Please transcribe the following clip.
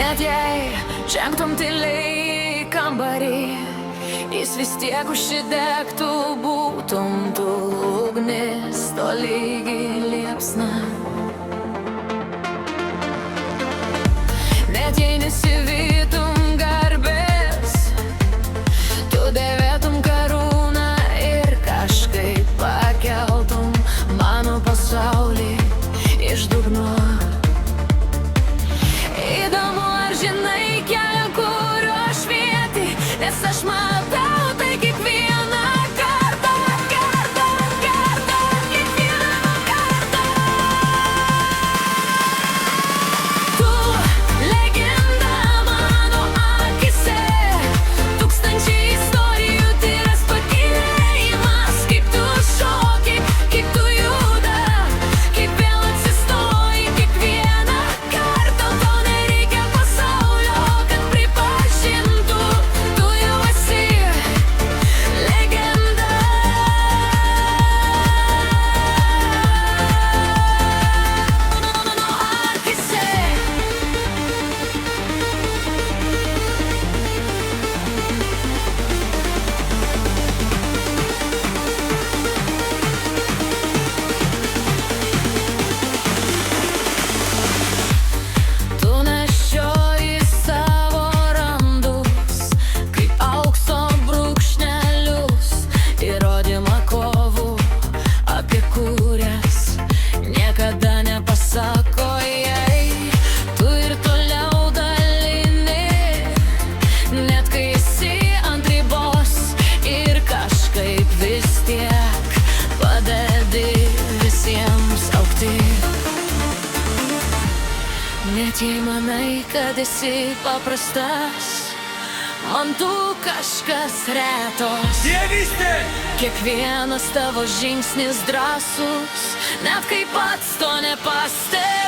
Net jei žengtum tyliai į kambarį, jis vis tiek užsidegtų, būtum tu ugnis, tolygi liepsna. Net jei nesivytum garbės, tu dėvėtum karūną ir kažkaip pakeltum mano pasaulį iš dugno. Įdomu, ar žinai kelią, kurio švieti, nes aš matau tai kiekvieną kartą, kiekvieną kartą. Tu legenda mano akise, tūkstančiai istorijų tyras pakylėjimas, kaip tu šoki, kaip tu juda, kaip vėl atsistoji kiekvieną kartą. To nereikia pasaulio, kad pripažintų, tu jau esi legenda. Mano akise. Tu nešioji savo randus, kaip aukso brūkšnelius, įrodymą kovų, apie kurias niekada nepasako jai. Tu ir toliau dalini, net kai esi ant ribos, ir kažkaip vis tiek padedi visiems augti. Net jei manai, kad esi paprastas, man tu kažkas retos. Dievystė! Kiekvienas tavo žingsnis drąsus, net kai pats to nepastebi.